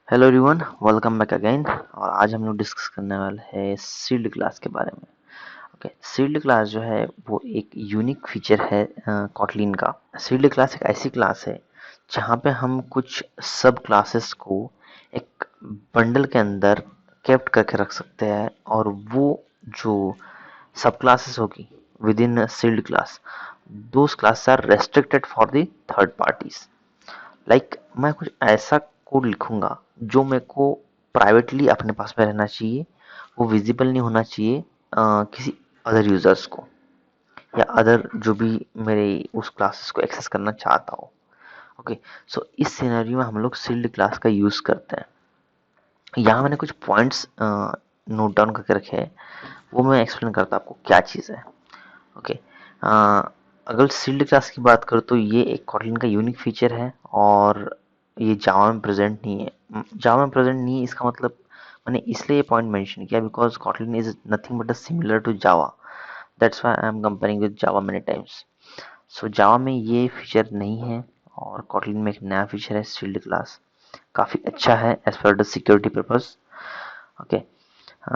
Hello everyone, welcome back again. और आज हम लोग डिस्कस करने वाले हैं सील्ड क्लास के बारे में। ओके, सील्ड क्लास जो है वो एक यूनिक फीचर है कॉटलिन का। सील्ड क्लास एक ऐसी क्लास है जहाँ पे हम कुछ सब क्लासेस को एक बंडल के अंदर केप्ट करके रख सकते हैं, और वो जो सब क्लासेस होगी within sealed class, those classes are restricted for the third parties. Like मैं कुछ ऐसा कोड लिखूंगा जो मेरे को प्राइवेटली अपने पास में रहना चाहिए, वो विजिबल नहीं होना चाहिए किसी अदर यूजर्स को, या अदर जो भी मेरे उस क्लासेस को एक्सेस करना चाहता हो। ओके, सो इस सिनेरियो में हम लोग सील्ड क्लास का यूज करते हैं। यहाँ मैंने कुछ पॉइंट्स नोट डाउन करके रखे हैं, वो मैं एक्सप्लेन करता हूँ आपको क्या चीज़ है। ओके, अगर सील्ड क्लास की बात करूँ तो ये एक कॉटलिन का यूनिक फीचर है, और ये जावा में प्रेजेंट नहीं है। जावा में प्रेजेंट नहीं है इसका मतलब मैंने इसलिए ये पॉइंट मेंशन किया because Kotlin is nothing but similar to Java. That's why I am comparing with Java many times. So Java में ये फीचर नहीं है, और कॉटलिन में एक नया फीचर है सील्ड क्लास। काफ़ी अच्छा है as per the security purpose. Okay,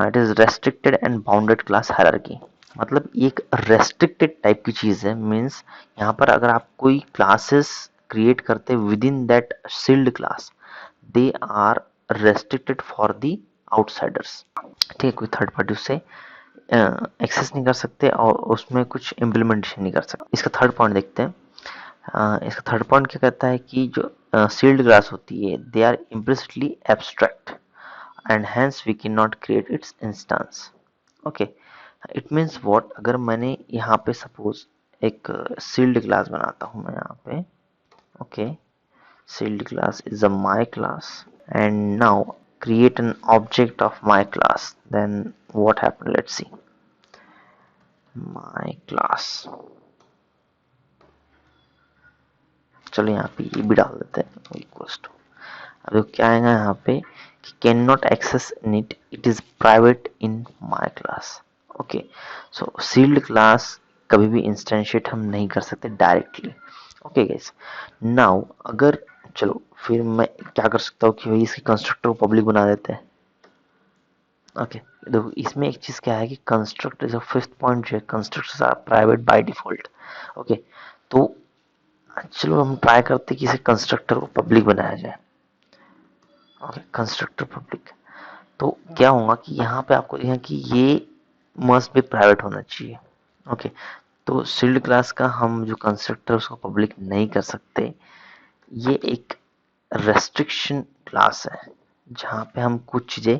it is restricted and bounded class hierarchy. मतलब ये एक रेस्ट्रिक्टेड टाइप की चीज है। मीन्स यहाँ पर अगर आप कोई क्लासेस क्रिएट करते within that sealed class, they are restricted for the outsiders. ठीक है, कोई थर्ड पार्टी उससे एक्सेस नहीं कर सकते, और उसमें कुछ इम्प्लीमेंटेशन नहीं कर सकते। इसका थर्ड पॉइंट देखते हैं। इसका थर्ड पॉइंट क्या कहता है कि जो सील्ड क्लास होती है, they are implicitly abstract and hence we cannot create its instance. Okay, it means what? अगर मैंने यहाँ पे सपोज एक सील्ड क्लास बनाता हूँ मैं यहाँ पे। Okay, sealed class is a my class and now create an object of my class, then what happened? Let's see. My class, चलो यहाँ पे ये भी डाल देते हैं इक्वल्स टू। अब क्या आएगा यहाँ पे कि can not access in it, it is private in my class. Okay, so sealed class कभी भी इंस्टेंशिएट हम नहीं कर सकते डायरेक्टली। ओके गाइस, नाउ अगर चलो फिर मैं क्या कर सकता हूँ कि भाई इसके कंस्ट्रक्टर को पब्लिक बना देते हैं। ओके, देखो इसमें एक चीज क्या है कि कंस्ट्रक्टर जो फिफ्थ पॉइंट जो है, constructors are private by default. Okay, तो चलो हम ट्राई करते हैं कि इसे कंस्ट्रक्टर को पब्लिक बनाया जाए। ओके, कंस्ट्रक्टर पब्लिक, तो क्या होगा कि यहाँ पे आपको देखें कि ये मस्ट भी प्राइवेट होना चाहिए। ओके, तो सील्ड क्लास का हम जो कंस्ट्रक्टर उसको पब्लिक नहीं कर सकते। ये एक रेस्ट्रिक्शन क्लास है जहाँ पे हम कुछ चीज़ें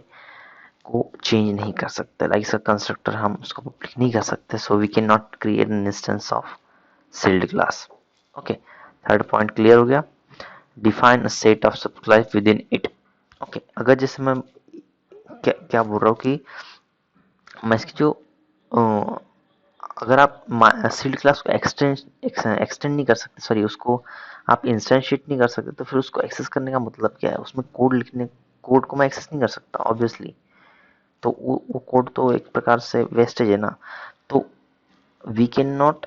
को चेंज नहीं कर सकते। लाइक इसका कंस्ट्रक्टर हम उसको पब्लिक नहीं कर सकते, so we can not create an instance of sealed class. Okay, third point clear हो गया। Define a set of sub class within it. Okay, अगर जैसे मैं क्या क्या बोल रहा हूँ कि मैं इसकी जो अगर आप सील्ड क्लास को एक्सटेंड नहीं कर सकते, सॉरी उसको आप इंस्टेंशिएट नहीं कर सकते, तो फिर उसको एक्सेस करने का मतलब क्या है? उसमें कोड लिखने, कोड को मैं एक्सेस नहीं कर सकता ऑब्वियसली। तो वो कोड तो एक प्रकार से वेस्टेज है ना। तो we can not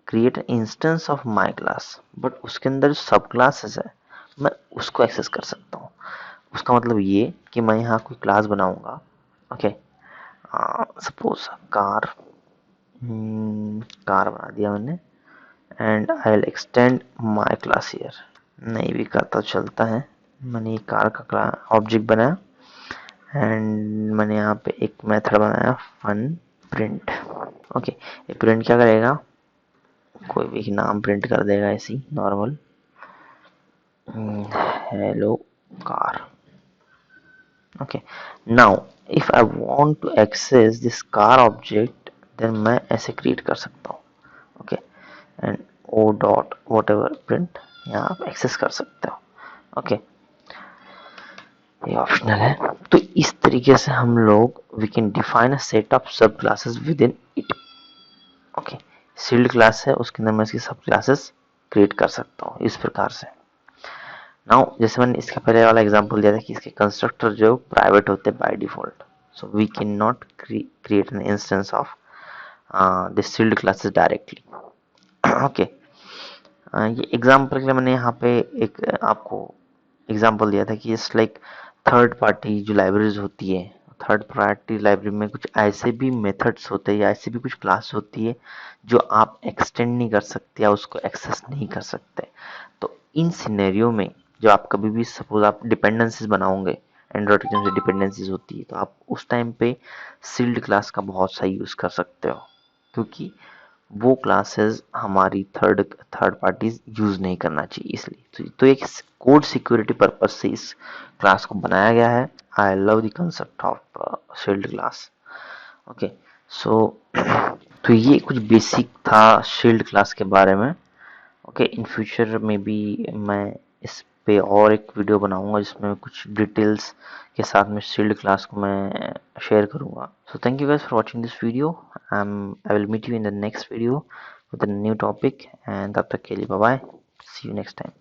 create an instance of my class, but उसके अंदर जो सब क्लासेस है मैं उसको एक्सेस कर सकता हूँ। उसका मतलब ये कि मैं यहाँ कोई क्लास बनाऊंगा। ओके, सपोज कार, कार बना दिया मैंने, and I will extend my class year. नहीं भी करता चलता है। मैंने ये कार का ऑब्जेक्ट बनाया, एंड मैंने यहाँ पे एक मेथड बनाया फन प्रिंट। ओके, ये प्रिंट क्या करेगा? कोई भी नाम प्रिंट कर देगा ऐसी normal, hello car. Okay, now if I want to access this car object, then मैं ऐसे क्रिएट कर सकता हूँ। Okay, and O dot whatever print, यहाँ आप एक्सेस कर सकते हो। ओके, ये ऑप्शनल है। तो इस तरीके से हम लोग we can define a set of subclasses within it. Okay, sealed class है, उसके अंदर मैं इसकी सब क्लासेस क्रिएट कर सकता हूँ इस प्रकार से। नाउ जैसे मैंने इसका पहले वाला एग्जांपल दिया था कि इसके कंस्ट्रक्टर जो प्राइवेट होते हैं by default, so we can not create an instance of this sealed classes directly. Okay, ये एग्जाम्पल के लिए मैंने यहाँ पे एक आपको एग्जाम्पल दिया था कि इट्स लाइक थर्ड पार्टी जो लाइब्रेरीज होती है, थर्ड पार्टी लाइब्रेरी में कुछ ऐसे भी मेथड्स होते हैं या ऐसी भी कुछ क्लास होती है जो आप एक्सटेंड नहीं कर सकते या उसको एक्सेस नहीं कर सकते। तो इन सिनेरियो में जो आप कभी भी सपोज आप डिपेंडेंसीज बनाओगे, एंड्रॉइड की जो डिपेंडेंसीज होती है, तो आप उस टाइम पे सील्ड क्लास का बहुत सही यूज कर सकते हो, क्योंकि वो क्लासेस हमारी थर्ड थर्ड पार्टीज यूज नहीं करना चाहिए। इसलिए तो एक कोड सिक्योरिटी पर्पज से इस क्लास को बनाया गया है। I love the concept of shield class. Okay, so तो ये कुछ बेसिक था शील्ड क्लास के बारे में। ओके, इन फ्यूचर में भी मैं इस पे और एक वीडियो बनाऊंगा जिसमें कुछ डिटेल्स के साथ में शील्ड क्लास को मैं शेयर करूंगा। So thank you guys for watching this video. I will meet you in the next video with a new topic, and तब तक के लिए bye bye, see you next time.